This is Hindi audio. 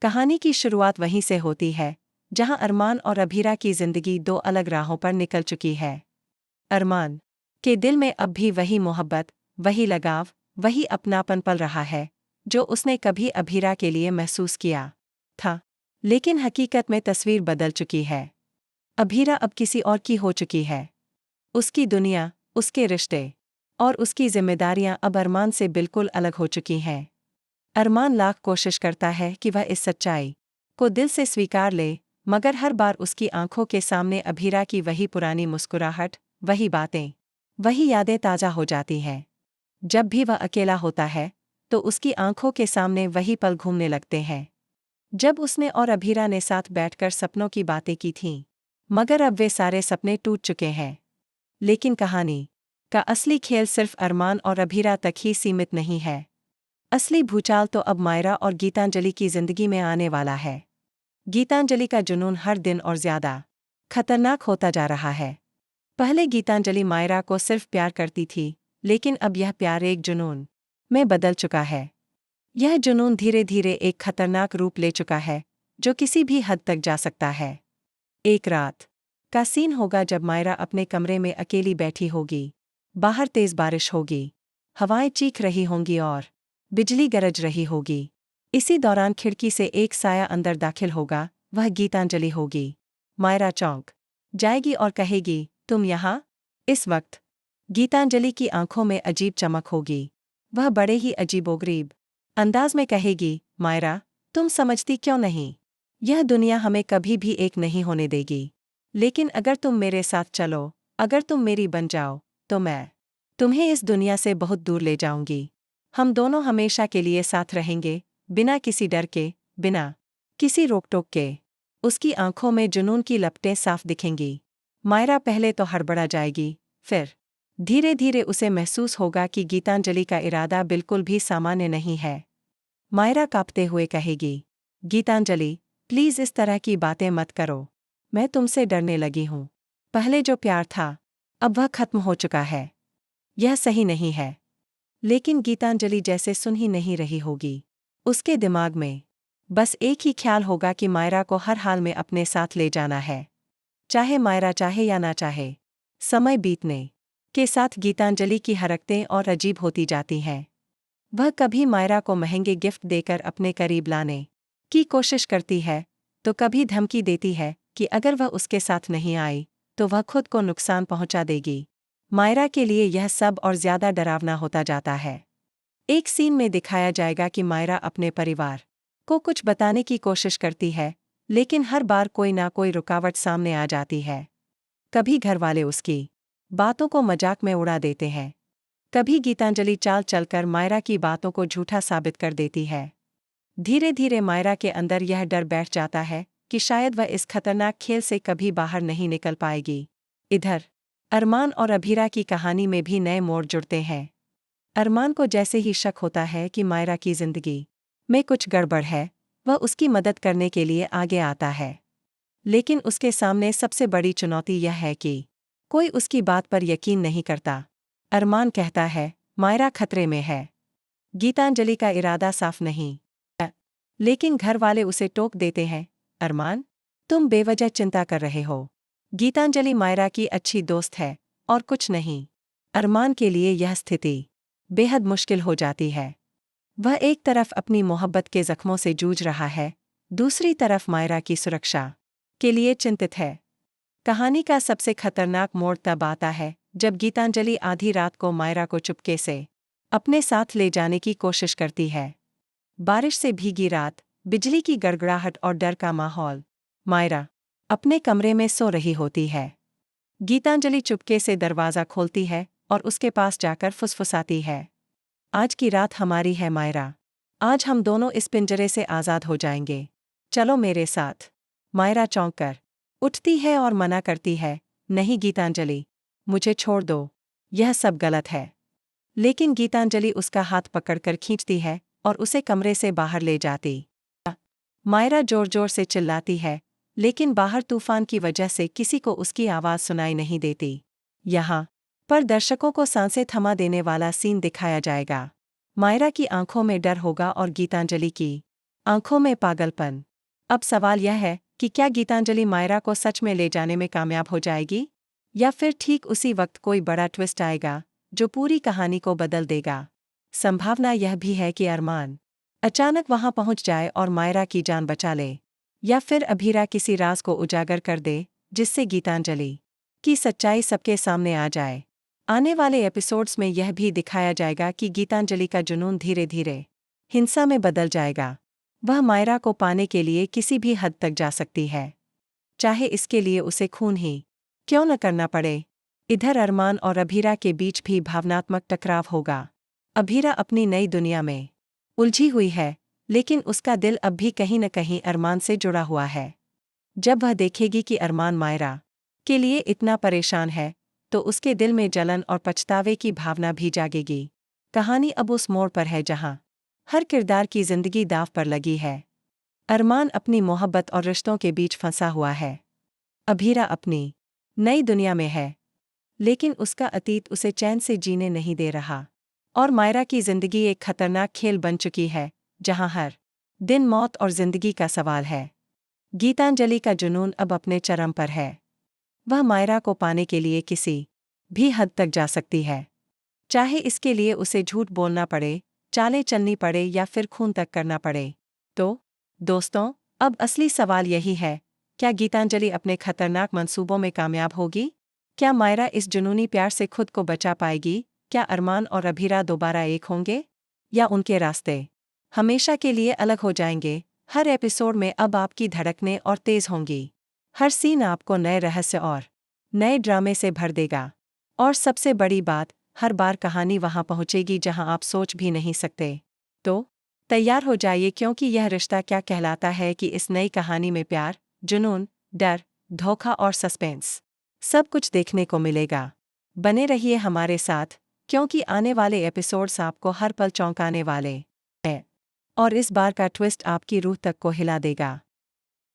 कहानी की शुरुआत वहीं से होती है जहां अरमान और अभीरा की जिंदगी दो अलग राहों पर निकल चुकी है। अरमान के दिल में अब भी वही मोहब्बत, वही लगाव, वही अपनापन पल रहा है जो उसने कभी अभीरा के लिए महसूस किया था। लेकिन हकीकत में तस्वीर बदल चुकी है। अभीरा अब किसी और की हो चुकी है। उसकी दुनिया, उसके रिश्ते और उसकी जिम्मेदारियां अब अरमान से बिल्कुल अलग हो चुकी हैं। अरमान लाख कोशिश करता है कि वह इस सच्चाई को दिल से स्वीकार ले, मगर हर बार उसकी आंखों के सामने अभीरा की वही पुरानी मुस्कुराहट, वही बातें, वही यादें ताज़ा हो जाती हैं। जब भी वह अकेला होता है तो उसकी आंखों के सामने वही पल घूमने लगते हैं जब उसने और अभीरा ने साथ बैठकर सपनों की बातें की थीं। मगर अब वे सारे सपने टूट चुके हैं। लेकिन कहानी का असली खेल सिर्फ अरमान और अभीरा तक ही सीमित नहीं है। असली भूचाल तो अब मायरा और गीतांजलि की जिंदगी में आने वाला है। गीतांजलि का जुनून हर दिन और ज्यादा खतरनाक होता जा रहा है। पहले गीतांजलि मायरा को सिर्फ प्यार करती थी, लेकिन अब यह प्यार एक जुनून में बदल चुका है। यह जुनून धीरे धीरे एक खतरनाक रूप ले चुका है जो किसी भी हद तक जा सकता है। एक रात का सीन होगा जब मायरा अपने कमरे में अकेली बैठी होगी। बाहर तेज बारिश होगी, हवाएं चीख रही होंगी और बिजली गरज रही होगी। इसी दौरान खिड़की से एक साया अंदर दाखिल होगा, वह गीतांजलि होगी। मायरा चौंक जाएगी और कहेगी, तुम यहाँ? इस वक्त गीतांजलि की आंखों में अजीब चमक होगी। वह बड़े ही अजीबोगरीब अंदाज में कहेगी, मायरा, तुम समझती क्यों नहीं? यह दुनिया हमें कभी भी एक नहीं होने देगी। लेकिन अगर तुम मेरे साथ चलो, अगर तुम मेरी बन जाओ, तो मैं तुम्हें इस दुनिया से बहुत दूर ले जाऊंगी। हम दोनों हमेशा के लिए साथ रहेंगे, बिना किसी डर के, बिना किसी रोक-टोक के। उसकी आंखों में जुनून की लपटें साफ दिखेंगी। मायरा पहले तो हड़बड़ा जाएगी, फिर धीरे धीरे उसे महसूस होगा कि गीतांजलि का इरादा बिल्कुल भी सामान्य नहीं है। मायरा कांपते हुए कहेगी, गीतांजलि, प्लीज इस तरह की बातें मत करो। मैं तुमसे डरने लगी हूं। पहले जो प्यार था, अब वह खत्म हो चुका है। यह सही नहीं है। लेकिन गीतांजलि जैसे सुन ही नहीं रही होगी। उसके दिमाग में बस एक ही ख्याल होगा कि मायरा को हर हाल में अपने साथ ले जाना है। चाहे मायरा चाहे या ना चाहे। समय बीतने के साथ गीतांजलि की हरकतें और अजीब होती जाती हैं। वह कभी मायरा को महंगे गिफ्ट देकर अपने करीब लाने की कोशिश करती है, तो कभी धमकी देती है कि अगर वह उसके साथ नहीं आई तो वह खुद को नुकसान पहुंचा देगी। मायरा के लिए यह सब और ज्यादा डरावना होता जाता है। एक सीन में दिखाया जाएगा कि मायरा अपने परिवार को कुछ बताने की कोशिश करती है, लेकिन हर बार कोई ना कोई रुकावट सामने आ जाती है। कभी घरवाले उसकी बातों को मजाक में उड़ा देते हैं, कभी गीतांजलि चाल चलकर मायरा की बातों को झूठा साबित कर देती है। धीरे धीरे मायरा के अंदर यह डर बैठ जाता है कि शायद वह इस खतरनाक खेल से कभी बाहर नहीं निकल पाएगी। इधर अरमान और अभीरा की कहानी में भी नए मोड़ जुड़ते हैं। अरमान को जैसे ही शक होता है कि मायरा की जिंदगी में कुछ गड़बड़ है, वह उसकी मदद करने के लिए आगे आता है। लेकिन उसके सामने सबसे बड़ी चुनौती यह है कि कोई उसकी बात पर यकीन नहीं करता। अरमान कहता है, मायरा खतरे में है। गीतांजलि का इरादा साफ नहीं है। लेकिन घर वाले उसे टोक देते हैं, अरमान, तुम बेवजह चिंता कर रहे हो। गीतांजलि मायरा की अच्छी दोस्त है और कुछ नहीं। अरमान के लिए यह स्थिति बेहद मुश्किल हो जाती है। वह एक तरफ अपनी मोहब्बत के जख्मों से जूझ रहा है, दूसरी तरफ मायरा की सुरक्षा के लिए चिंतित है। कहानी का सबसे खतरनाक मोड़ तब आता है जब गीतांजलि आधी रात को मायरा को चुपके से अपने साथ ले जाने की कोशिश करती है। बारिश से भीगी रात, बिजली की गड़गड़ाहट और डर का माहौल। मायरा अपने कमरे में सो रही होती है। गीतांजलि चुपके से दरवाज़ा खोलती है और उसके पास जाकर फुसफुसाती है, आज की रात हमारी है मायरा। आज हम दोनों इस पिंजरे से आज़ाद हो जाएंगे। चलो मेरे साथ। मायरा चौंक कर उठती है और मना करती है, नहीं गीतांजलि, मुझे छोड़ दो, यह सब गलत है। लेकिन गीतांजलि उसका हाथ पकड़कर खींचती है और उसे कमरे से बाहर ले जाती। मायरा जोर जोर से चिल्लाती है, लेकिन बाहर तूफान की वजह से किसी को उसकी आवाज़ सुनाई नहीं देती। यहाँ पर दर्शकों को सांसें थमा देने वाला सीन दिखाया जाएगा। मायरा की आंखों में डर होगा और गीतांजलि की आंखों में पागलपन। अब सवाल यह है कि क्या गीतांजलि मायरा को सच में ले जाने में कामयाब हो जाएगी, या फिर ठीक उसी वक्त कोई बड़ा ट्विस्ट आएगा जो पूरी कहानी को बदल देगा। संभावना यह भी है कि अरमान अचानक वहां पहुंच जाए और मायरा की जान बचा ले, या फिर अभीरा किसी राज को उजागर कर दे जिससे गीतांजलि की सच्चाई सबके सामने आ जाए। आने वाले एपिसोड्स में यह भी दिखाया जाएगा कि गीतांजलि का जुनून धीरे धीरे हिंसा में बदल जाएगा। वह मायरा को पाने के लिए किसी भी हद तक जा सकती है, चाहे इसके लिए उसे खून ही क्यों न करना पड़े। इधर अरमान और अभीरा के बीच भी भावनात्मक टकराव होगा। अभीरा अपनी नई दुनिया में उलझी हुई है, लेकिन उसका दिल अब भी कहीं न कहीं अरमान से जुड़ा हुआ है। जब वह देखेगी कि अरमान मायरा के लिए इतना परेशान है, तो उसके दिल में जलन और पछतावे की भावना भी जागेगी। कहानी अब उस मोड़ पर है जहां हर किरदार की जिंदगी दांव पर लगी है। अरमान अपनी मोहब्बत और रिश्तों के बीच फंसा हुआ है। अभीरा अपनी नई दुनिया में है, लेकिन उसका अतीत उसे चैन से जीने नहीं दे रहा। और मायरा की जिंदगी एक खतरनाक खेल बन चुकी है, जहां हर दिन मौत और जिंदगी का सवाल है। गीतांजलि का जुनून अब अपने चरम पर है। वह मायरा को पाने के लिए किसी भी हद तक जा सकती है, चाहे इसके लिए उसे झूठ बोलना पड़े, चालें चलनी पड़े या फिर खून तक करना पड़े। तो दोस्तों, अब असली सवाल यही है, क्या गीतांजलि अपने खतरनाक मंसूबों में कामयाब होगी? क्या मायरा इस जुनूनी प्यार से खुद को बचा पाएगी? क्या अरमान और अभीरा दोबारा एक होंगे, या उनके रास्ते हमेशा के लिए अलग हो जाएंगे? हर एपिसोड में अब आपकी धड़कनें और तेज होंगी। हर सीन आपको नए रहस्य और नए ड्रामे से भर देगा। और सबसे बड़ी बात, हर बार कहानी वहां पहुंचेगी जहां आप सोच भी नहीं सकते। तो तैयार हो जाइए, क्योंकि यह रिश्ता क्या कहलाता है कि इस नई कहानी में प्यार, जुनून, डर, धोखा और सस्पेंस सब कुछ देखने को मिलेगा। बने रहिए हमारे साथ, क्योंकि आने वाले एपिसोड्स आपको हर पल चौंकाने वाले हैं। और इस बार का ट्विस्ट आपकी रूह तक को हिला देगा।